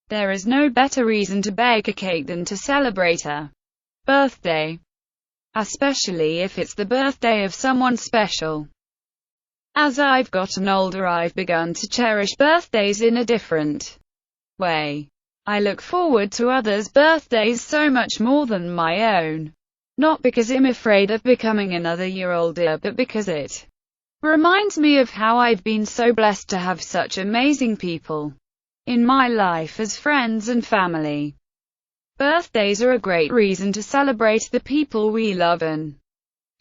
There is no better reason to bake a cake than to celebrate a birthday, especially if it's the birthday of someone special. As I've gotten older, I've begun to cherish birthdays in a different way. I look forward to others' birthdays so much more than my own. Not because I'm afraid of becoming another year older, but because it reminds me of how I've been so blessed to have such amazing people in my life as friends and family. Birthdays are a great reason to celebrate the people we love and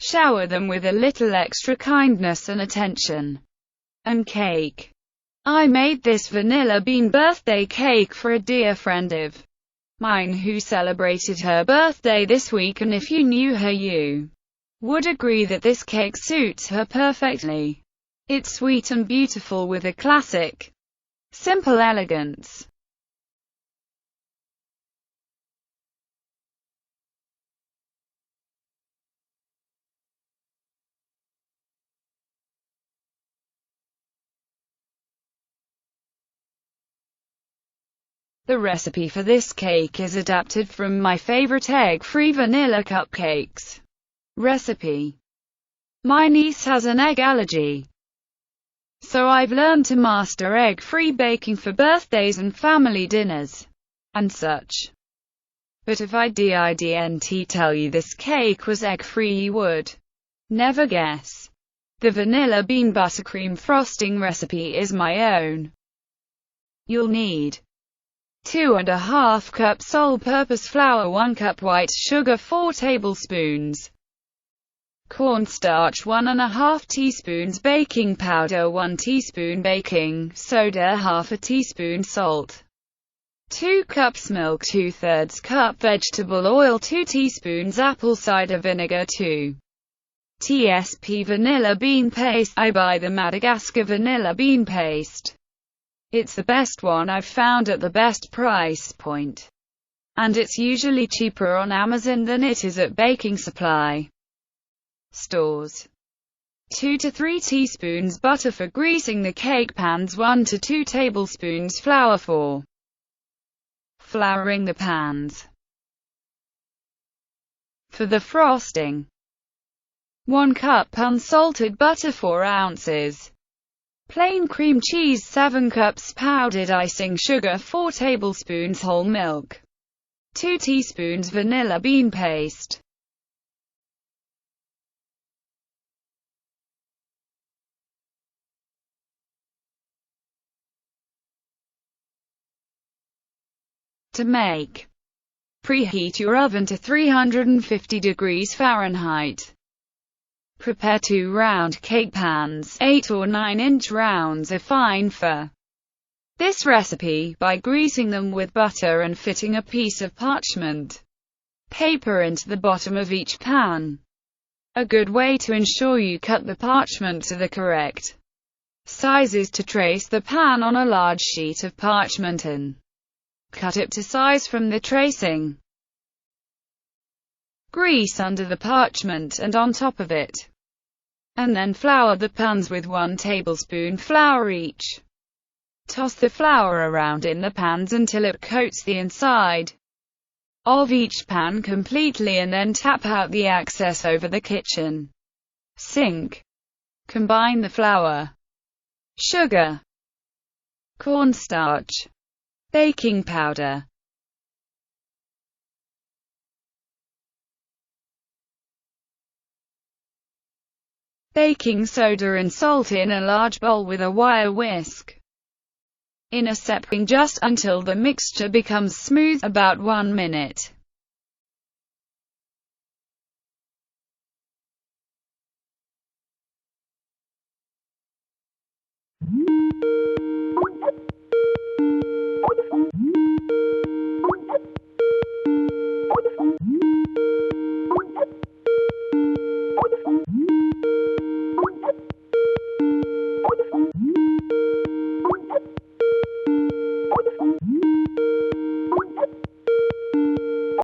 shower them with a little extra kindness and attention. And cake. I made this vanilla bean birthday cake for a dear friend of mine who celebrated her birthday this week, and if you knew her you would agree that this cake suits her perfectly. It's sweet and beautiful with a classic, simple elegance. The recipe for this cake is adapted from my favorite egg-free vanilla cupcakes recipe. My niece has an egg allergy, so I've learned to master egg-free baking for birthdays and family dinners and such. But if I didn't tell you this cake was egg-free, you would never guess. The vanilla bean buttercream frosting recipe is my own. You'll need 2½ cups all-purpose flour, 1 cup white sugar, 4 tablespoons cornstarch, 1½ teaspoons baking powder, 1 teaspoon baking soda, half a teaspoon salt, 2 cups milk, 2/3 cup vegetable oil, 2 teaspoons apple cider vinegar, 2 tbsp vanilla bean paste. I buy the Madagascar vanilla bean paste. It's the best one I've found at the best price point, and it's usually cheaper on Amazon than it is at baking supply stores. 2 to 3 teaspoons butter for greasing the cake pans, 1 to 2 tablespoons flour for flouring the pans. For the frosting, 1 cup unsalted butter, 4 ounces plain cream cheese, 7 cups powdered icing sugar, 4 tablespoons whole milk, 2 teaspoons vanilla bean paste. To make, preheat your oven to 350 degrees Fahrenheit. Prepare 2 round cake pans, 8 or 9-inch rounds, are fine for this recipe, by greasing them with butter and fitting a piece of parchment paper into the bottom of each pan. A good way to ensure you cut the parchment to the correct size is to trace the pan on a large sheet of parchment and cut it to size from the tracing. Grease under the parchment and on top of it, and then flour the pans with 1 tablespoon flour each. Toss the flour around in the pans until it coats the inside of each pan completely, and then tap out the excess over the kitchen sink. Combine the flour, sugar, cornstarch, baking powder, baking soda and salt in a large bowl with a wire whisk in a separate just until the mixture becomes smooth, about 1 minute.